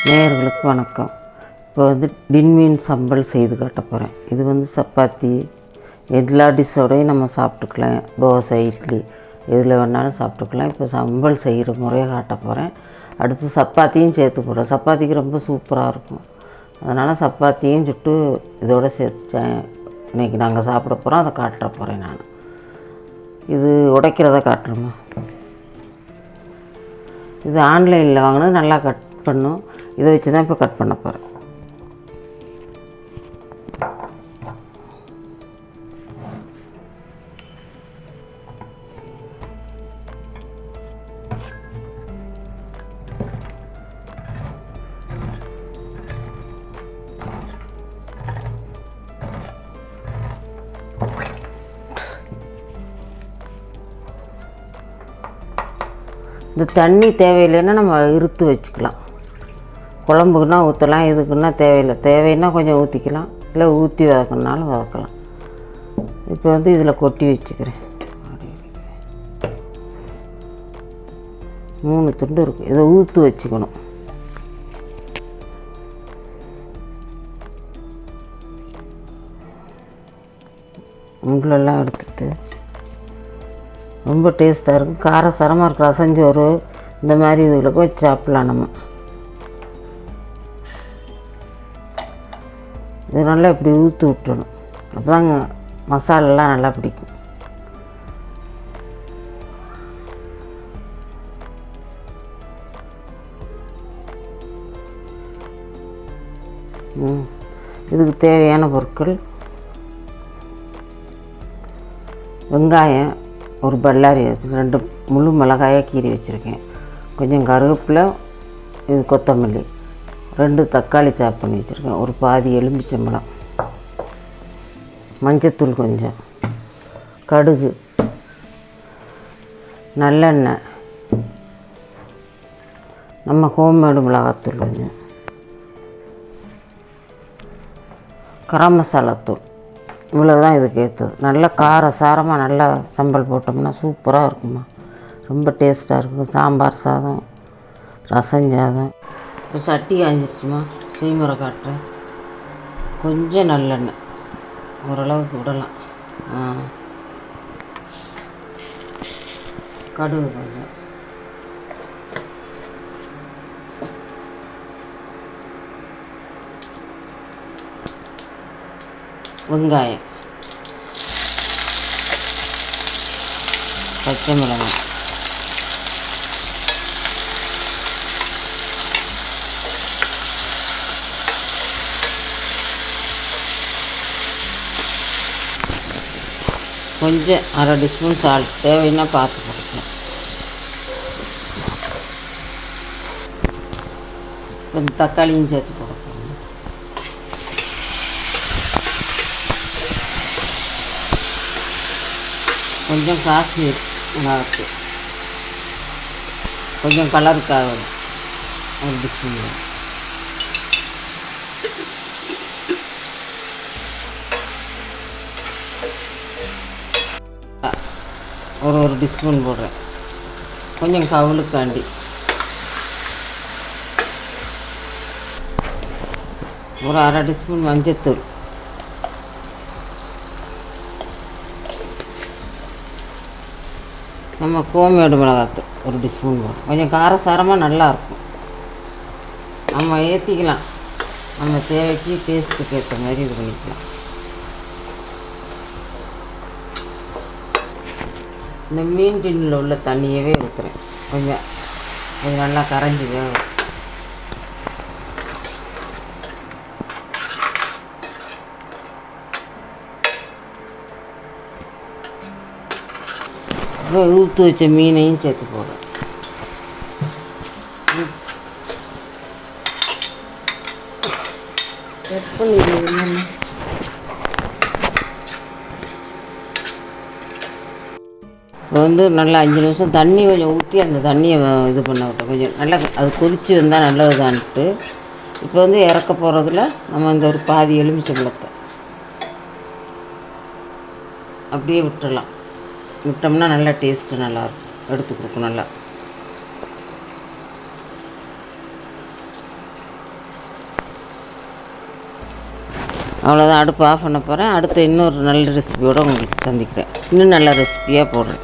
நேயர்களுக்கு வணக்கம். இப்போ வந்து டின்மீன் சம்பல் செய்து காட்ட போகிறேன். இது வந்து சப்பாத்தி எல்லா டிஷ்ஷோடையும் நம்ம சாப்பிட்டுக்கலாம். தோசை, இட்லி எதில் வேணாலும் சாப்பிட்டுக்கலாம். இப்போ சம்பல் செய்கிற முறையை காட்ட போகிறேன். அடுத்து சப்பாத்தியும் சேர்த்து போடுறேன். சப்பாத்திக்கு ரொம்ப சூப்பராக இருக்கும். அதனால் சப்பாத்தியும் சுட்டு இதோடு சேர்த்துச்சேன். இன்றைக்கி நாங்கள் சாப்பிட போகிறோம், அதை காட்ட போகிறேன். நான் இது உடைக்கிறத காட்டுறோமா. இது ஆன்லைனில் வாங்கினது, நல்லா கட் பண்ணும். இதை வச்சு தான் இப்போ கட் பண்ண போகிறேன். இந்த தண்ணி தேவையில்லைன்னா நம்ம இறுத்து வச்சுக்கலாம். குழம்புக்குன்னா ஊற்றலாம், இதுக்குன்னா தேவையில்லை. தேவைன்னா கொஞ்சம் ஊற்றிக்கலாம், இல்லை ஊற்றி வதக்கணுனாலும் வதக்கலாம். இப்போ வந்து இதில் கொட்டி வச்சுக்கிறேன். 3 துண்டு இருக்குது. இதை ஊற்று வச்சுக்கணும். முள்ளெல்லாம் எடுத்துட்டு ரொம்ப டேஸ்ட்டாக இருக்கும். காரசாரமாக இருக்கும். ரசஞ்சோறு இந்த மாதிரி இதுகளுக்கு வச்சு சாப்பிட்லாம். நம்ம இது நல்லா இப்படி ஊற்றி விட்டுணும். அப்போ தாங்க மசாலெல்லாம் நல்லா பிடிக்கும். இதுக்கு தேவையான பொருட்கள்: வெங்காயம் ஒரு பல்லாரி, 2 முழு மிளகாயை கீறி வச்சுருக்கேன், கொஞ்சம் கருவேப்பிலை, இது கொத்தமல்லி, 2 தக்காளி சாப் பண்ணி வச்சுருக்கேன், ஒரு பாதி எலுமிச்சம்பழம், மஞ்சத்தூள் கொஞ்சம், கடுகு, நல்லெண்ணெய், நம்ம ஹோம்மேடு மிளகாத்தூள் கொஞ்சம், கரம் மசாலா தூள். இவ்வளோ தான் இதுக்கு ஏற்றது. நல்லா காரசாரமாக நல்லா சம்பல் போட்டோம்னா சூப்பராக இருக்குமா. ரொம்ப டேஸ்ட்டாக இருக்கும். சாம்பார் சாதம், ரசஞ்சாதம். இப்போ சட்டி காஞ்சிருச்சுமா, செய்முறை காட்டுறேன். கொஞ்சம் நல்லெண்ணெய் ஓரளவுக்கு விடலாம். கடுகு கொஞ்சம், வெங்காயம், பச்சை மிளகாய், கொஞ்சம் 1/2 டீஸ்பூன் சால்ட், தேவைன்னா பார்த்து போட்டுக்கலாம். கொஞ்சம் தக்காளியும் சேர்த்து போடணும். கொஞ்சம் காஷ்மீர் மிளகாத்தூள், கொஞ்சம் கலருக்காக 1 டீஸ்பூன், ஒரு டீஸ்பூன் போடுறேன். கொஞ்சம் கவுளுக்காண்டி ஒரு 1/2 டீஸ்பூன் மஞ்சத்தூள், நம்ம ஹோம்மேடு மிளகாத்தூள் 1 டீஸ்பூன் போடும். கொஞ்சம் காரசாரமாக நல்லாயிருக்கும். நம்ம ஏற்றிக்கலாம், நம்ம தேவைக்கு டேஸ்ட்டுக்கு ஏற்ற மாதிரி இது பண்ணிக்கலாம். இந்த மீன் டின்னில் உள்ள தண்ணியவே ஊற்றுறேன். கொஞ்சம் அது நல்லா கரைஞ்சி வேகும். இப்போ ஊற்றி வச்ச மீனையும் சேர்த்து போடுறேன். இப்போ வந்து நல்லா 5 நிமிஷம் தண்ணி கொஞ்சம் ஊற்றி அந்த தண்ணியை இது பண்ண விட்டோம். கொஞ்சம் நல்லா அது கொதித்து வந்தால் நல்லதுதான்ட்டு இப்போ வந்து இறக்க போகிறதுல நம்ம இந்த ஒரு பாதி எலுமிச்சம்பழத்தை அப்படியே விட்டுடலாம். விட்டோம்னா நல்லா டேஸ்ட்டு நல்லாயிருக்கும், எடுத்து கொடுக்கும். நல்லா அவ்வளோதான், அடுப்பு ஆஃப் பண்ண போகிறேன். அடுத்து இன்னொரு நல்ல ரெசிபியோடு உங்களுக்கு சந்திக்கிறேன். இன்னும் நல்ல ரெசிபியாக போடுறேன்.